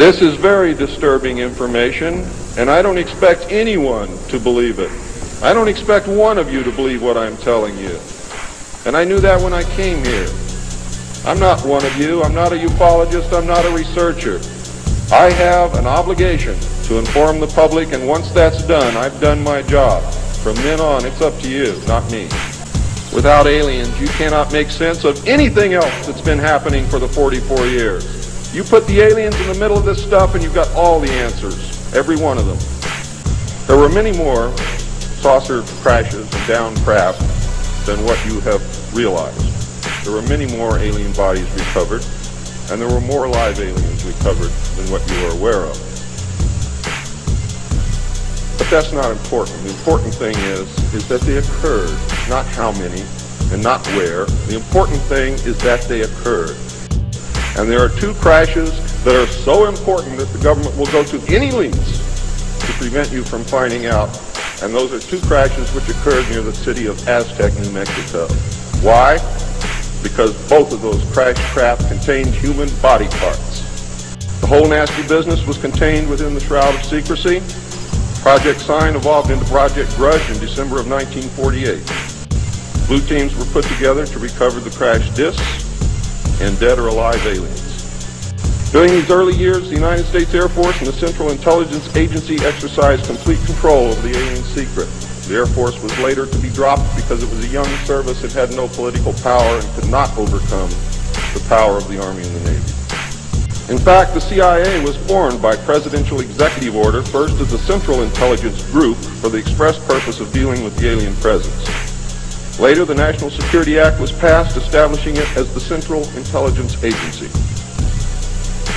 This is very disturbing information, and I don't expect anyone to believe it. I don't expect one of you to believe what I'm telling you. And I knew that when I came here. I'm not one of you. I'm not a ufologist. I'm not a researcher. I have an obligation to inform the public, and once that's done, I've done my job. From then on, it's up to you, not me. Without aliens, you cannot make sense of anything else that's been happening for the 44 years. You put the aliens in the middle of this stuff and you've got all the answers, every one of them. There were many more saucer crashes and downed craft than what you have realized. There were many more alien bodies recovered, and there were more live aliens recovered than what you are aware of. But that's not important. The important thing is that they occurred, not how many and not where. The important thing is that they occurred. And there are two crashes that are so important that the government will go to any lengths to prevent you from finding out. And those are two crashes which occurred near the city of Aztec, New Mexico. Why? Because both of those crash craft contained human body parts. The whole nasty business was contained within the shroud of secrecy. Project Sign evolved into Project Grudge in December of 1948. Blue teams were put together to recover the crashed discs and dead or alive aliens. During these early years, the United States Air Force and the Central Intelligence Agency exercised complete control over the alien secret. The Air Force was later to be dropped because it was a young service that had no political power and could not overcome the power of the Army and the Navy. In fact, the CIA was formed by presidential executive order, first as the Central Intelligence Group for the express purpose of dealing with the alien presence. Later, the National Security Act was passed, establishing it as the Central Intelligence Agency.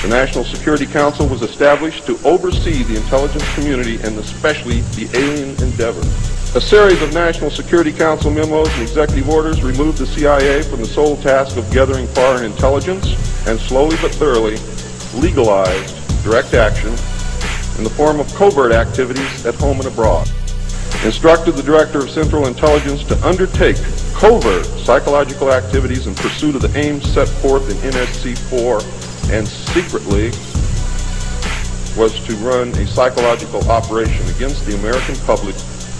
The National Security Council was established to oversee the intelligence community and especially the alien endeavor. A series of National Security Council memos and executive orders removed the CIA from the sole task of gathering foreign intelligence and slowly but thoroughly legalized direct action in the form of covert activities at home and abroad. Instructed the Director of Central Intelligence to undertake covert psychological activities in pursuit of the aims set forth in NSC-4, and secretly was to run a psychological operation against the American public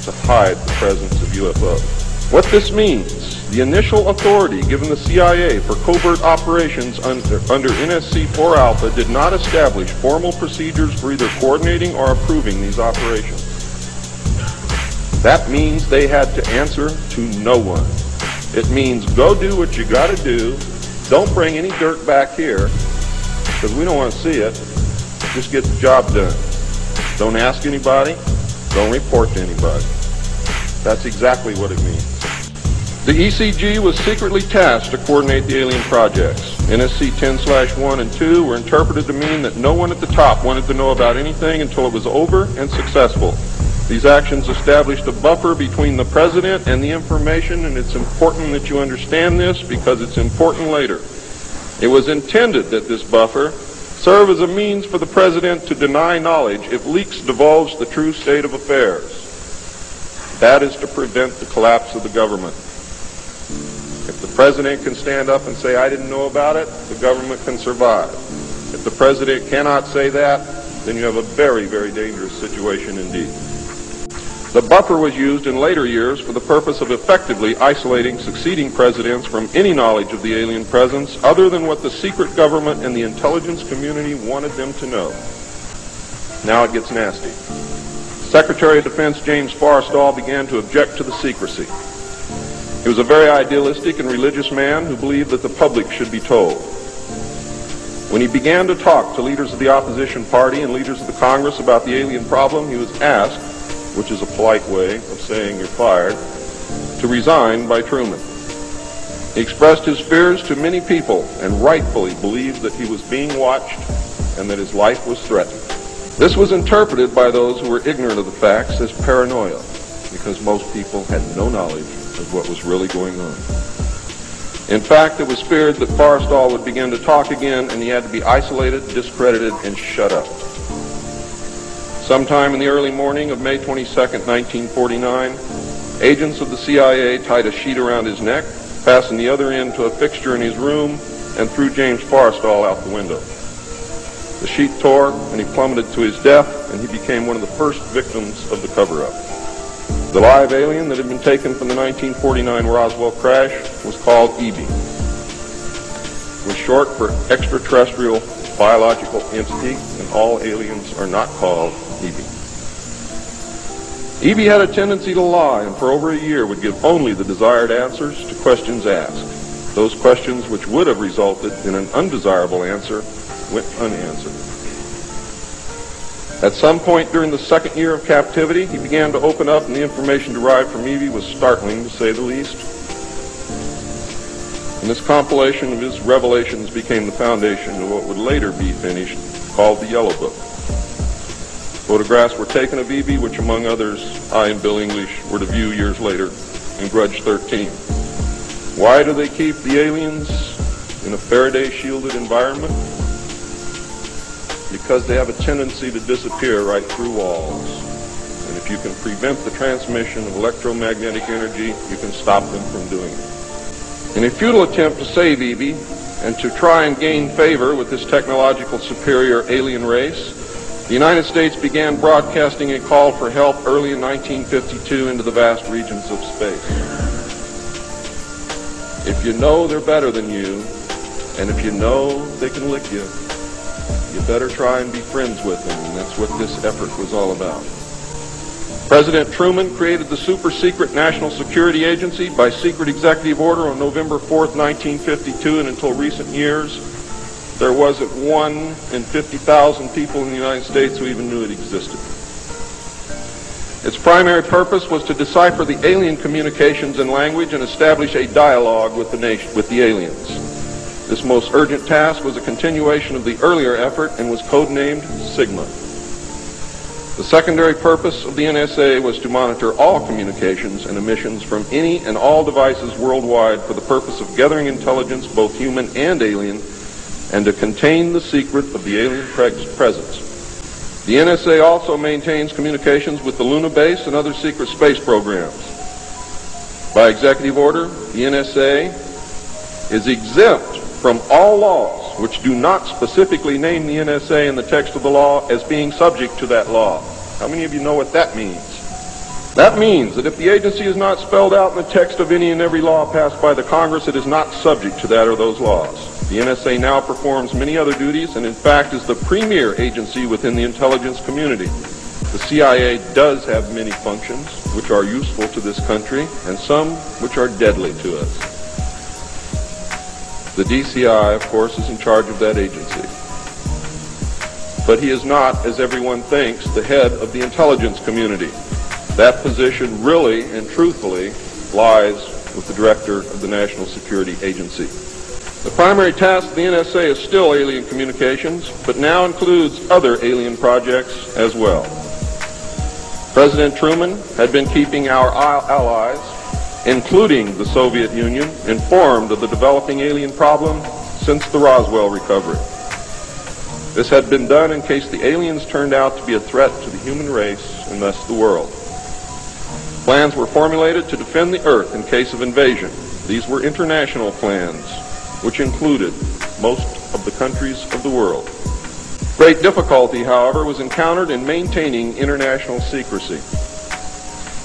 to hide the presence of UFOs. What this means, the initial authority given the CIA for covert operations under NSC-4 Alpha did not establish formal procedures for either coordinating or approving these operations. That means they had to answer to no one. It means go do what you got to do. Don't bring any dirt back here because we don't want to see it. Just get the job done. Don't ask anybody. Don't report to anybody. That's exactly what it means. The ECG was secretly tasked to coordinate the alien projects. NSC 10/1 and 2 were interpreted to mean that no one at the top wanted to know about anything until it was over and successful. These actions established a buffer between the president and the information, and it's important that you understand this because it's important later. It was intended that this buffer serve as a means for the president to deny knowledge if leaks divulge the true state of affairs. That is to prevent the collapse of the government. If the president can stand up and say, I didn't know about it, the government can survive. If the president cannot say that, then you have a very, very dangerous situation indeed. The buffer was used in later years for the purpose of effectively isolating succeeding presidents from any knowledge of the alien presence other than what the secret government and the intelligence community wanted them to know. Now it gets nasty. Secretary of Defense James Forrestal began to object to the secrecy. He was a very idealistic and religious man who believed that the public should be told. When he began to talk to leaders of the opposition party and leaders of the Congress about the alien problem, he was asked, which is a polite way of saying you're fired, to resign by Truman. He expressed his fears to many people and rightfully believed that he was being watched and that his life was threatened. This was interpreted by those who were ignorant of the facts as paranoia, because most people had no knowledge of what was really going on. In fact, it was feared that Forrestal would begin to talk again and he had to be isolated, discredited, and shut up. Sometime in the early morning of May 22nd, 1949, agents of the CIA tied a sheet around his neck, fastened the other end to a fixture in his room, and threw James Forrestal out the window. The sheet tore and he plummeted to his death, and he became one of the first victims of the cover-up. The live alien that had been taken from the 1949 Roswell crash was called EB. It was short for extraterrestrial biological entity, and all aliens are not called EB. EB had a tendency to lie, and for over a year would give only the desired answers to questions asked. Those questions which would have resulted in an undesirable answer went unanswered. At some point during the second year of captivity, he began to open up, and the information derived from EB was startling, to say the least. And this compilation of his revelations became the foundation of what would later be finished, called the Yellow Book. Photographs were taken of EB, which among others, I and Bill English were to view years later in Grudge 13. Why do they keep the aliens in a Faraday-shielded environment? Because they have a tendency to disappear right through walls. And if you can prevent the transmission of electromagnetic energy, you can stop them from doing it. In a futile attempt to save EB and to try and gain favor with this technological superior alien race, the United States began broadcasting a call for help early in 1952 into the vast regions of space. If you know they're better than you, and if you know they can lick you, you better try and be friends with them, and that's what this effort was all about. President Truman created the super-secret National Security Agency by secret executive order on November 4th, 1952, and until recent years, there wasn't 1 in 50,000 people in the United States who even knew it existed. Its primary purpose was to decipher the alien communications and language and establish a dialogue with the aliens. This most urgent task was a continuation of the earlier effort and was codenamed Sigma. The secondary purpose of the NSA was to monitor all communications and emissions from any and all devices worldwide for the purpose of gathering intelligence, both human and alien, and to contain the secret of the alien presence. The NSA also maintains communications with the Luna base and other secret space programs. By executive order, the NSA is exempt from all laws which do not specifically name the NSA in the text of the law as being subject to that law. How many of you know what that means? That means that if the agency is not spelled out in the text of any and every law passed by the Congress, it is not subject to that or those laws. The NSA now performs many other duties and in fact is the premier agency within the intelligence community. The CIA does have many functions which are useful to this country and some which are deadly to us. The DCI, of course, is in charge of that agency. But he is not, as everyone thinks, the head of the intelligence community. That position really and truthfully lies with the director of the National Security Agency. The primary task of the NSA is still alien communications, but now includes other alien projects as well. President Truman had been keeping our allies, including the Soviet Union, informed of the developing alien problem since the Roswell recovery. This had been done in case the aliens turned out to be a threat to the human race and thus the world. Plans were formulated to defend the Earth in case of invasion. These were international plans, which included most of the countries of the world. Great difficulty, however, was encountered in maintaining international secrecy.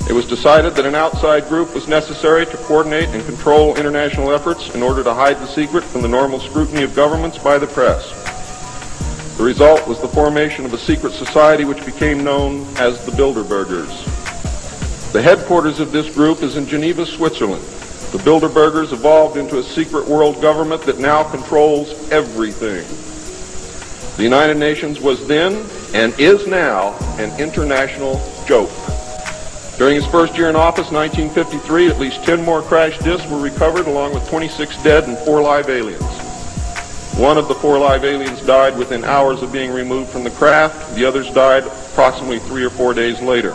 It was decided that an outside group was necessary to coordinate and control international efforts in order to hide the secret from the normal scrutiny of governments by the press. The result was the formation of a secret society which became known as the Bilderbergers. The headquarters of this group is in Geneva, Switzerland. The Bilderbergers evolved into a secret world government that now controls everything. The United Nations was then, and is now, an international joke. During his first year in office, 1953, at least 10 more crash disks were recovered, along with 26 dead and 4 live aliens. One of the 4 live aliens died within hours of being removed from the craft. The others died approximately 3 or 4 days later.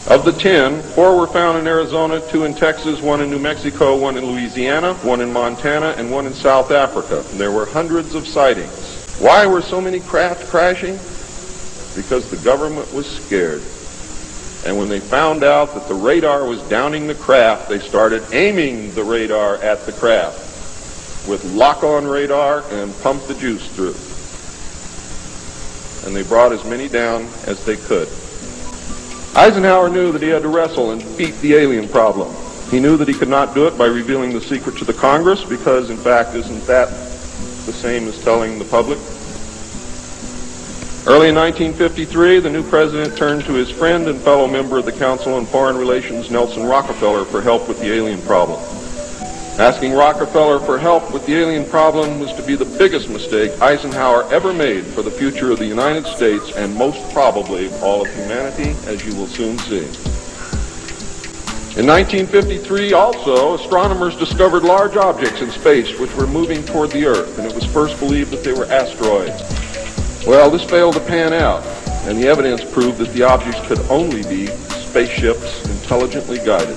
Of the 10, 4 were found in Arizona, 2 in Texas, 1 in New Mexico, 1 in Louisiana, 1 in Montana, and 1 in South Africa. There were hundreds of sightings. Why were so many craft crashing? Because the government was scared. And when they found out that the radar was downing the craft, they started aiming the radar at the craft with lock-on radar and pump the juice through. and they brought as many down as they could. Eisenhower knew that he had to wrestle and beat the alien problem. He knew that he could not do it by revealing the secret to the Congress, because, in fact, isn't that the same as telling the public? Early in 1953, the new president turned to his friend and fellow member of the Council on Foreign Relations, Nelson Rockefeller, for help with the alien problem. Asking Rockefeller for help with the alien problem was to be the biggest mistake Eisenhower ever made for the future of the United States and most probably all of humanity, as you will soon see. In 1953, also, astronomers discovered large objects in space which were moving toward the Earth, and it was first believed that they were asteroids. Well, this failed to pan out, and the evidence proved that the objects could only be spaceships intelligently guided.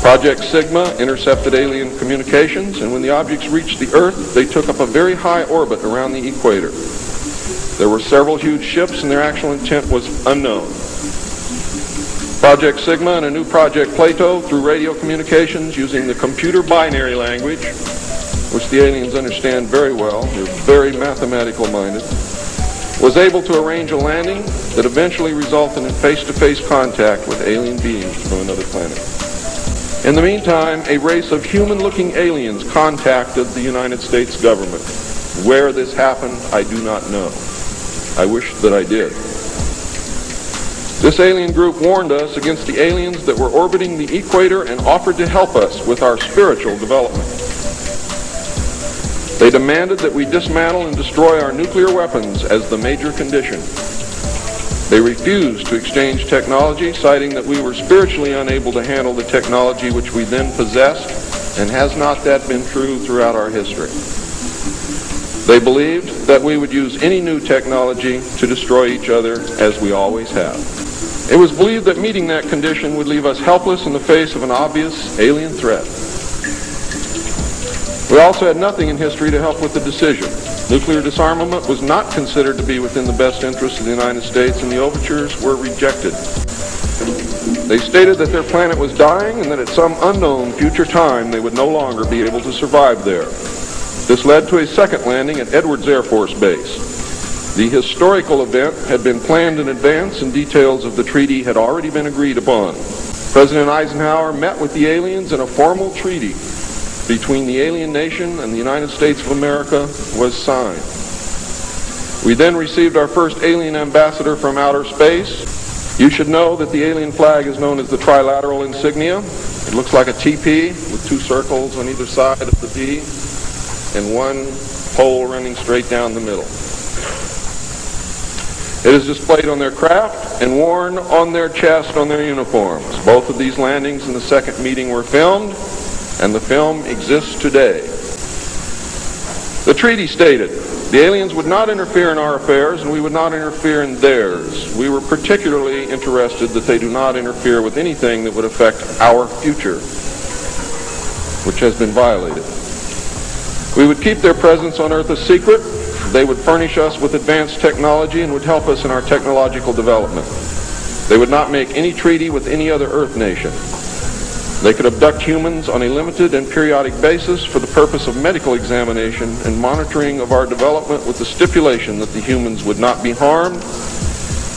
Project Sigma intercepted alien communications, and when the objects reached the Earth, they took up a very high orbit around the equator. There were several huge ships, and their actual intent was unknown. Project Sigma and a new Project Plato, through radio communications using the computer binary language, which the aliens understand very well, they're very mathematical minded, was able to arrange a landing that eventually resulted in face-to-face contact with alien beings from another planet. In the meantime, a race of human-looking aliens contacted the United States government. Where this happened, I do not know. I wish that I did. This alien group warned us against the aliens that were orbiting the equator and offered to help us with our spiritual development. They demanded that we dismantle and destroy our nuclear weapons as the major condition. They refused to exchange technology, citing that we were spiritually unable to handle the technology which we then possessed, and has not that been true throughout our history? They believed that we would use any new technology to destroy each other, as we always have. It was believed that meeting that condition would leave us helpless in the face of an obvious alien threat. We also had nothing in history to help with the decision. Nuclear disarmament was not considered to be within the best interests of the United States, and the overtures were rejected. They stated that their planet was dying and that at some unknown future time they would no longer be able to survive there. This led to a second landing at Edwards Air Force Base. The historical event had been planned in advance, and details of the treaty had already been agreed upon. President Eisenhower met with the aliens, and a formal treaty between the alien nation and the United States of America was signed. We then received our first alien ambassador from outer space. You should know that the alien flag is known as the trilateral insignia. It looks like a TP with two circles on either side of the V and one pole running straight down the middle. It is displayed on their craft and worn on their chest on their uniforms. Both of these landings in the second meeting were filmed, and the film exists today. The treaty stated, the aliens would not interfere in our affairs and we would not interfere in theirs. We were particularly interested that they do not interfere with anything that would affect our future, which has been violated. We would keep their presence on Earth a secret. They would furnish us with advanced technology and would help us in our technological development. They would not make any treaty with any other Earth nation. They could abduct humans on a limited and periodic basis for the purpose of medical examination and monitoring of our development, with the stipulation that the humans would not be harmed,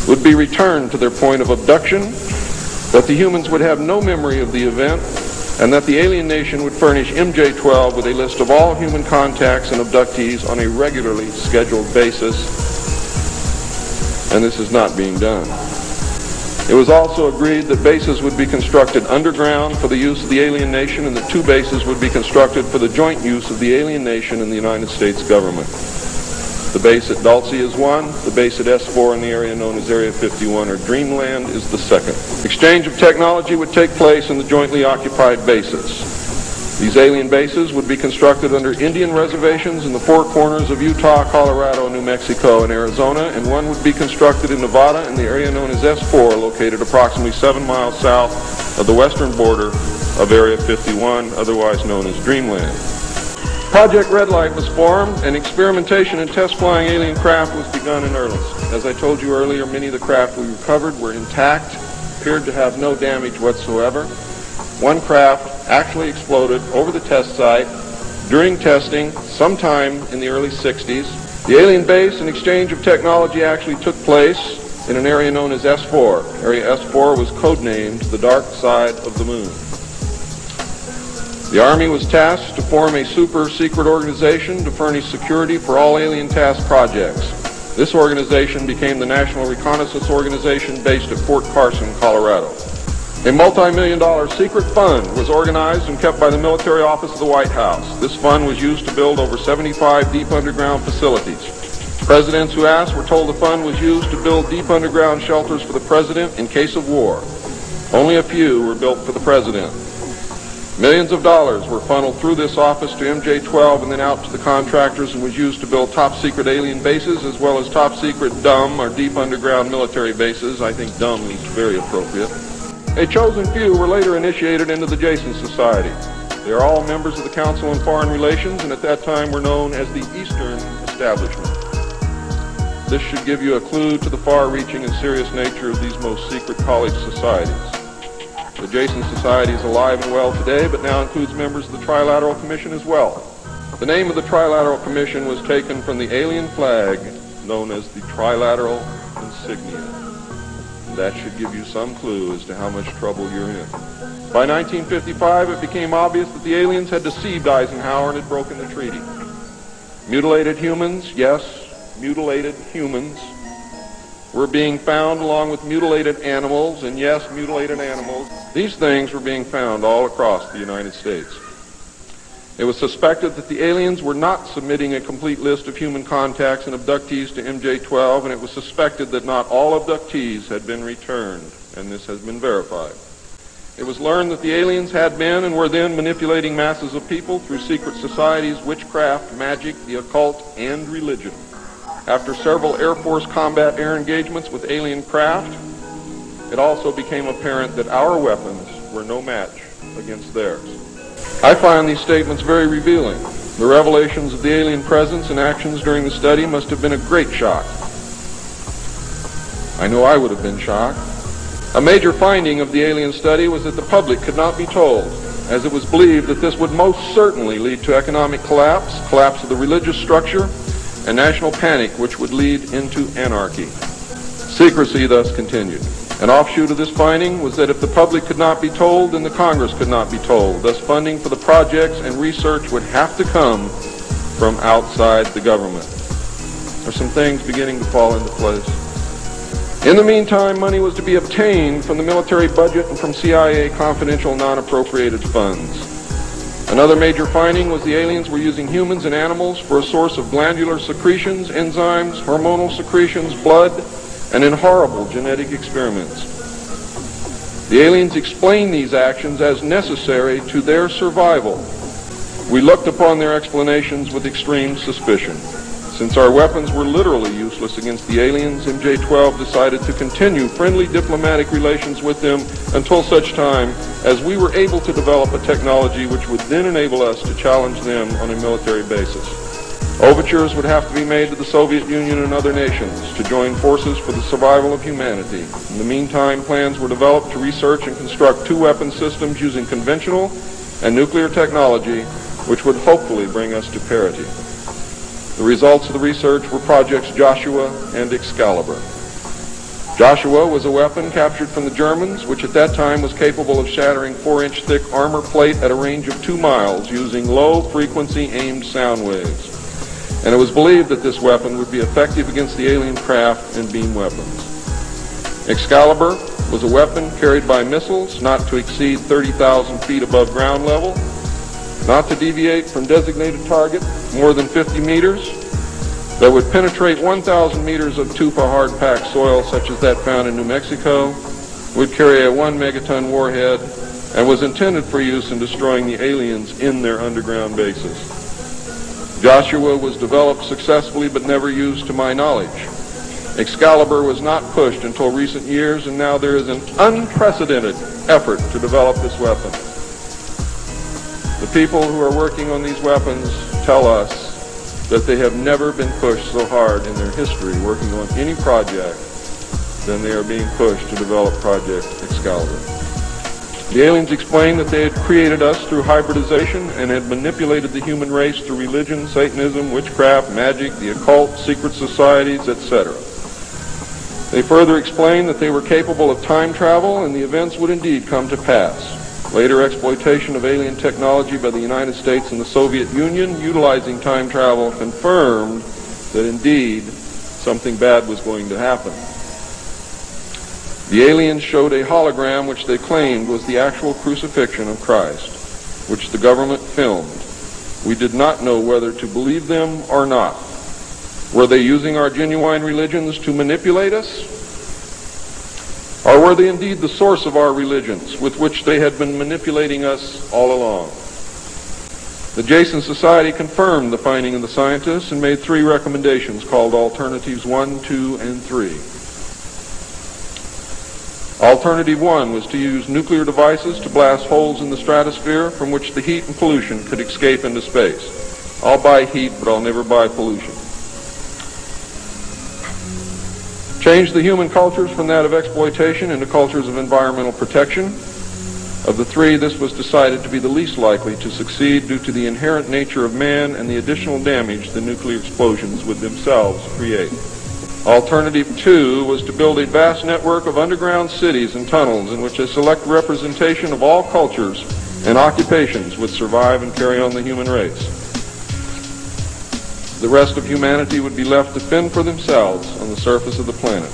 would be returned to their point of abduction, that the humans would have no memory of the event, and that the alien nation would furnish MJ-12 with a list of all human contacts and abductees on a regularly scheduled basis. And this is not being done. It was also agreed that bases would be constructed underground for the use of the alien nation, and that two bases would be constructed for the joint use of the alien nation and the United States government. The base at Dulce is one, the base at S4 in the area known as Area 51 or Dreamland is the second. Exchange of technology would take place in the jointly occupied bases. These alien bases would be constructed under Indian reservations in the four corners of Utah, Colorado, New Mexico, and Arizona, and one would be constructed in Nevada in the area known as S4, located approximately 7 miles south of the western border of Area 51, otherwise known as Dreamland. Project Red Light was formed, and experimentation in test flying alien craft was begun in earnest. As I told you earlier, many of the craft we recovered were intact, appeared to have no damage whatsoever. One craft actually exploded over the test site during testing sometime in the early 60s. The alien base and exchange of technology actually took place in an area known as S4. Area S4 was codenamed the Dark Side of the Moon. The Army was tasked to form a super-secret organization to furnish security for all alien task projects. This organization became the National Reconnaissance Organization based at Fort Carson, Colorado. A multi-million-dollar secret fund was organized and kept by the military office of the White House. This fund was used to build over 75 deep underground facilities. Presidents who asked were told the fund was used to build deep underground shelters for the president in case of war. Only a few were built for the president. Millions of dollars were funneled through this office to MJ-12 and then out to the contractors, and was used to build top-secret alien bases as well as top-secret dumb or deep underground military bases. I think dumb is very appropriate. A chosen few were later initiated into the Jason Society. They are all members of the Council on Foreign Relations, and at that time were known as the Eastern Establishment. This should give you a clue to the far-reaching and serious nature of these most secret college societies. The Jason Society is alive and well today, but now includes members of the Trilateral Commission as well. The name of the Trilateral Commission was taken from the alien flag known as the Trilateral Insignia. And that should give you some clue as to how much trouble you're in. By 1955, it became obvious that the aliens had deceived Eisenhower and had broken the treaty. Mutilated humans, yes, mutilated humans, were being found along with mutilated animals, and yes, mutilated animals. These things were being found all across the United States. It was suspected that the aliens were not submitting a complete list of human contacts and abductees to MJ-12, and it was suspected that not all abductees had been returned, and this has been verified. It was learned that the aliens had been and were then manipulating masses of people through secret societies, witchcraft, magic, the occult, and religion. After several Air Force combat air engagements with alien craft, it also became apparent that our weapons were no match against theirs. I find these statements very revealing. The revelations of the alien presence and actions during the study must have been a great shock. I know I would have been shocked. A major finding of the alien study was that the public could not be told, as it was believed that this would most certainly lead to economic collapse of the religious structure, and national panic, which would lead into anarchy. Secrecy thus continued. An offshoot of this finding was that if the public could not be told, then the Congress could not be told. Thus, funding for the projects and research would have to come from outside the government. There's some things beginning to fall into place. In the meantime, money was to be obtained from the military budget and from CIA confidential non-appropriated funds. Another major finding was the aliens were using humans and animals for a source of glandular secretions, enzymes, hormonal secretions, blood, and in horrible genetic experiments. The aliens explained these actions as necessary to their survival. We looked upon their explanations with extreme suspicion. Since our weapons were literally useless against the aliens, MJ-12 decided to continue friendly diplomatic relations with them until such time as we were able to develop a technology which would then enable us to challenge them on a military basis. Overtures would have to be made to the Soviet Union and other nations to join forces for the survival of humanity. In the meantime, plans were developed to research and construct two weapon systems using conventional and nuclear technology, which would hopefully bring us to parity. The results of the research were projects Joshua and Excalibur. Joshua was a weapon captured from the Germans, which at that time was capable of shattering 4-inch thick armor plate at a range of 2 miles using low-frequency aimed sound waves. And it was believed that this weapon would be effective against the alien craft and beam weapons. Excalibur was a weapon carried by missiles not to exceed 30,000 feet above ground level, not to deviate from designated target more than 50 meters, that would penetrate 1,000 meters of tufa hard-packed soil such as that found in New Mexico, would carry a 1 megaton warhead, and was intended for use in destroying the aliens in their underground bases. Joshua was developed successfully but never used to my knowledge. Excalibur was not pushed until recent years, and now there is an unprecedented effort to develop this weapon. The people who are working on these weapons tell us that they have never been pushed so hard in their history working on any project than they are being pushed to develop Project Excalibur. The aliens explained that they had created us through hybridization and had manipulated the human race through religion, Satanism, witchcraft, magic, the occult, secret societies, etc. They further explained that they were capable of time travel and the events would indeed come to pass. Later exploitation of alien technology by the United States and the Soviet Union utilizing time travel confirmed that indeed something bad was going to happen. The aliens showed a hologram which they claimed was the actual crucifixion of Christ, which the government filmed. We did not know whether to believe them or not. Were they using our genuine religions to manipulate us? Or were they indeed the source of our religions, with which they had been manipulating us all along? The Jason Society confirmed the finding of the scientists and made 3 recommendations called Alternatives 1, 2, and 3. Alternative 1 was to use nuclear devices to blast holes in the stratosphere from which the heat and pollution could escape into space. I'll buy heat, but I'll never buy pollution. Change the human cultures from that of exploitation into cultures of environmental protection. Of the 3, this was decided to be the least likely to succeed due to the inherent nature of man and the additional damage the nuclear explosions would themselves create. Alternative 2 was to build a vast network of underground cities and tunnels in which a select representation of all cultures and occupations would survive and carry on the human race. The rest of humanity would be left to fend for themselves on the surface of the planet.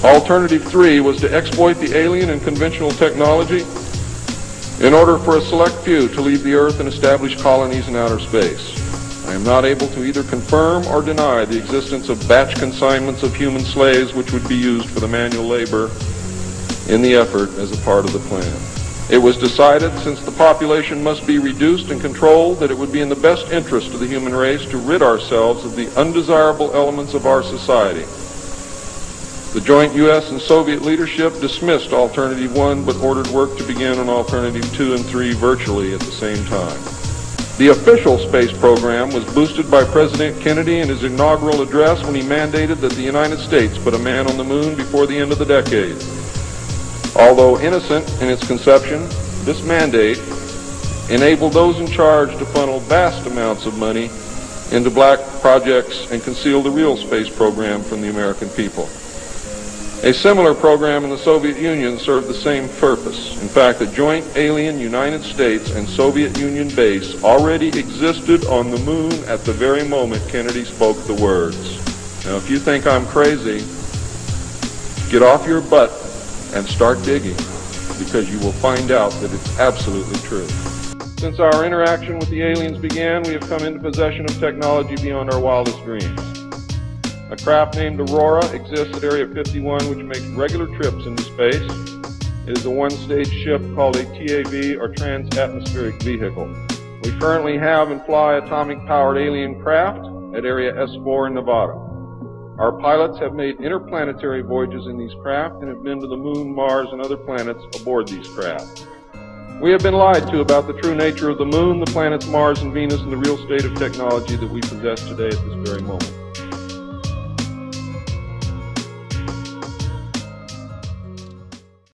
Alternative 3 was to exploit the alien and conventional technology in order for a select few to leave the Earth and establish colonies in outer space. I am not able to either confirm or deny the existence of batch consignments of human slaves which would be used for the manual labor in the effort as a part of the plan. It was decided, since the population must be reduced and controlled, that it would be in the best interest of the human race to rid ourselves of the undesirable elements of our society. The joint U.S. and Soviet leadership dismissed Alternative 1 but ordered work to begin on Alternative 2 and 3 virtually at the same time. The official space program was boosted by President Kennedy in his inaugural address when he mandated that the United States put a man on the moon before the end of the decade. Although innocent in its conception, this mandate enabled those in charge to funnel vast amounts of money into black projects and conceal the real space program from the American people. A similar program in the Soviet Union served the same purpose. In fact, a joint alien United States and Soviet Union base already existed on the moon at the very moment Kennedy spoke the words. Now, if you think I'm crazy, get off your butt and start digging, because you will find out that it's absolutely true. Since our interaction with the aliens began, we have come into possession of technology beyond our wildest dreams. A craft named Aurora exists at Area 51, which makes regular trips into space. It is a one-stage ship called a TAV, or Trans-Atmospheric Vehicle. We currently have and fly atomic-powered alien craft at Area S4 in Nevada. Our pilots have made interplanetary voyages in these craft and have been to the Moon, Mars, and other planets aboard these craft. We have been lied to about the true nature of the Moon, the planets Mars and Venus, and the real state of technology that we possess today at this very moment.